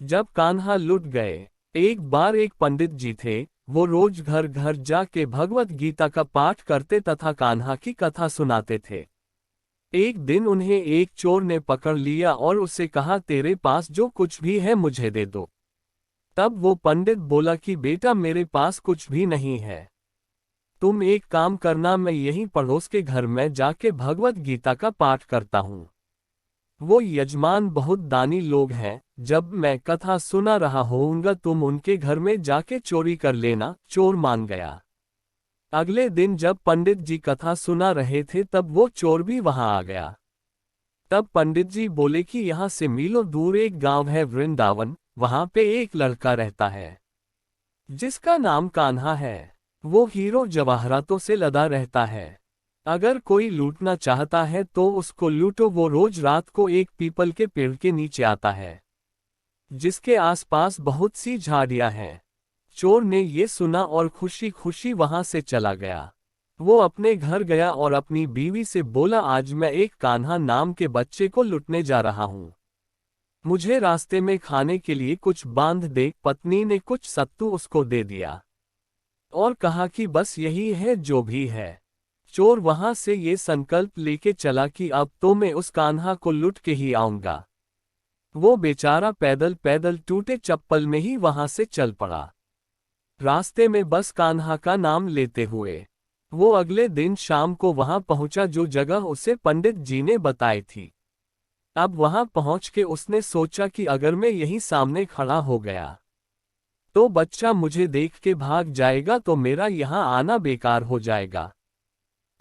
जब कान्हा लुट गए। एक बार एक पंडित जी थे, वो रोज घर घर जाके भगवत गीता का पाठ करते तथा कान्हा की कथा सुनाते थे। एक दिन उन्हें एक चोर ने पकड़ लिया और उससे कहा, तेरे पास जो कुछ भी है मुझे दे दो। तब वो पंडित बोला कि बेटा, मेरे पास कुछ भी नहीं है। तुम एक काम करना, मैं यहीं पड़ोस के घर में जाके भगवत गीता का पाठ करता हूँ। वो यजमान बहुत दानी लोग हैं, जब मैं कथा सुना रहा होऊंगा तुम उनके घर में जाके चोरी कर लेना। चोर मान गया। अगले दिन जब पंडित जी कथा सुना रहे थे तब वो चोर भी वहां आ गया। तब पंडित जी बोले कि यहाँ से मीलों दूर एक गांव है वृंदावन, वहां पे एक लड़का रहता है जिसका नाम कान्हा है। वो हीरो जवाहरातों से लदा रहता है। अगर कोई लूटना चाहता है तो उसको लूटो। वो रोज रात को एक पीपल के पेड़ के नीचे आता है जिसके आसपास बहुत सी झाड़ियां हैं। चोर ने ये सुना और खुशी खुशी वहां से चला गया। वो अपने घर गया और अपनी बीवी से बोला, आज मैं एक कान्हा नाम के बच्चे को लुटने जा रहा हूँ। मुझे रास्ते में खाने के लिए कुछ बांध दे। पत्नी ने कुछ सत्तू उसको दे दिया और कहा कि बस यही है जो भी है। चोर वहां से ये संकल्प लेके चला कि अब तो मैं उस कान्हा को लुट के ही आऊंगा। वो बेचारा पैदल पैदल टूटे चप्पल में ही वहां से चल पड़ा, रास्ते में बस कान्हा का नाम लेते हुए। वो अगले दिन शाम को वहां पहुंचा जो जगह उसे पंडित जी ने बताई थी। अब वहां पहुंच के उसने सोचा कि अगर मैं यहीं सामने खड़ा हो गया तो बच्चा मुझे देख के भाग जाएगा, तो मेरा यहां आना बेकार हो जाएगा।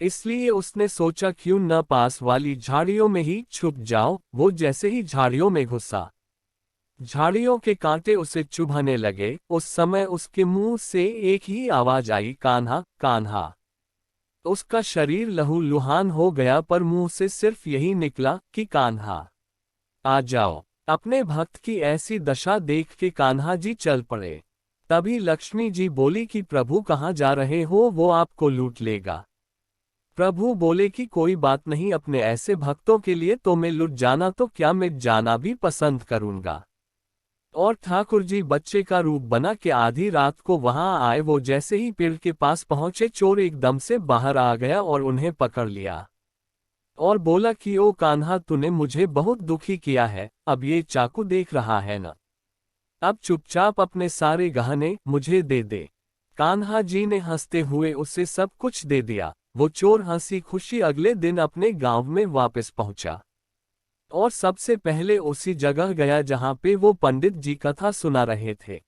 इसलिए उसने सोचा क्यों न पास वाली झाड़ियों में ही छुप जाओ। वो जैसे ही झाड़ियों में घुसा, झाड़ियों के कांटे उसे चुभने लगे। उस समय उसके मुंह से एक ही आवाज आई, कान्हा कान्हा। उसका शरीर लहूलुहान हो गया, पर मुंह से सिर्फ यही निकला कि कान्हा आ जाओ। अपने भक्त की ऐसी दशा देख के कान्हा जी चल पड़े। तभी लक्ष्मी जी बोली कि प्रभु कहाँ जा रहे हो, वो आपको लूट लेगा। प्रभु बोले कि कोई बात नहीं, अपने ऐसे भक्तों के लिए तो मैं लुट जाना तो क्या, मैं जाना भी पसंद करूंगा। और ठाकुर जी बच्चे का रूप बना के आधी रात को वहां आए। वो जैसे ही पेड़ के पास पहुंचे, चोर एकदम से बाहर आ गया और उन्हें पकड़ लिया और बोला कि ओ कान्हा, तूने मुझे बहुत दुखी किया है। अब ये चाकू देख रहा है ना, अब चुपचाप अपने सारे गहने मुझे दे दे। कान्हा जी ने हंसते हुए उसे सब कुछ दे दिया। वो चोर हंसी खुशी अगले दिन अपने गांव में वापस पहुंचा और सबसे पहले उसी जगह गया जहां पे वो पंडित जी कथा सुना रहे थे।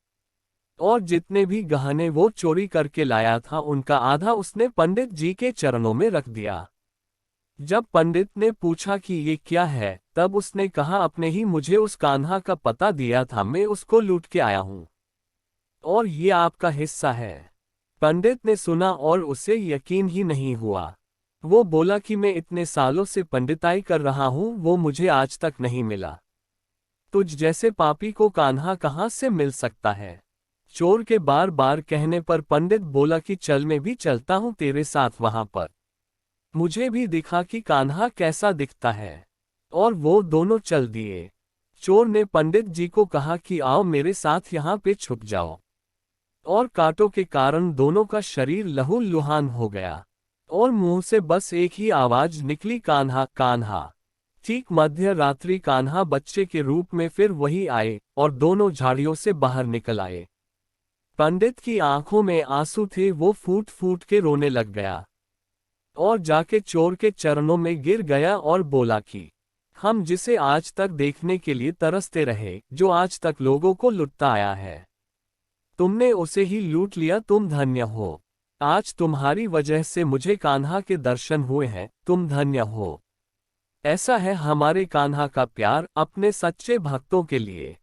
और जितने भी गहने वो चोरी करके लाया था उनका आधा उसने पंडित जी के चरणों में रख दिया। जब पंडित ने पूछा कि ये क्या है, तब उसने कहा, अपने ही मुझे उस कान्हा का पता दिया था, मैं उसको लूट के आया हूं और ये आपका हिस्सा है। पंडित ने सुना और उसे यकीन ही नहीं हुआ। वो बोला कि मैं इतने सालों से पंडिताई कर रहा हूं, वो मुझे आज तक नहीं मिला। तुझ जैसे पापी को कान्हा कहां से मिल सकता है। चोर के बार बार कहने पर पंडित बोला कि चल, मैं भी चलता हूं तेरे साथ वहां पर। मुझे भी दिखा कि कान्हा कैसा दिखता है। और वो दोनों चल दिए। चोर ने पंडित जी को कहा कि आओ मेरे साथ यहाँ पे छुप जाओ। और कांटों के कारण दोनों का शरीर लहूलुहान हो गया और मुंह से बस एक ही आवाज निकली, कान्हा कान्हा। ठीक मध्य रात्रि कान्हा बच्चे के रूप में फिर वही आए और दोनों झाड़ियों से बाहर निकल आए। पंडित की आंखों में आंसू थे, वो फूट फूट के रोने लग गया और जाके चोर के चरणों में गिर गया और बोला कि हम जिसे आज तक देखने के लिए तरसते रहे, जो आज तक लोगों को लुटता आया है, तुमने उसे ही लूट लिया। तुम धन्य हो। आज तुम्हारी वजह से मुझे कान्हा के दर्शन हुए हैं, तुम धन्य हो। ऐसा है हमारे कान्हा का प्यार अपने सच्चे भक्तों के लिए।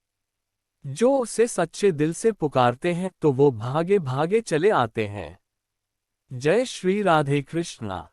जो उसे सच्चे दिल से पुकारते हैं तो वो भागे भागे चले आते हैं। जय श्री राधे कृष्णा।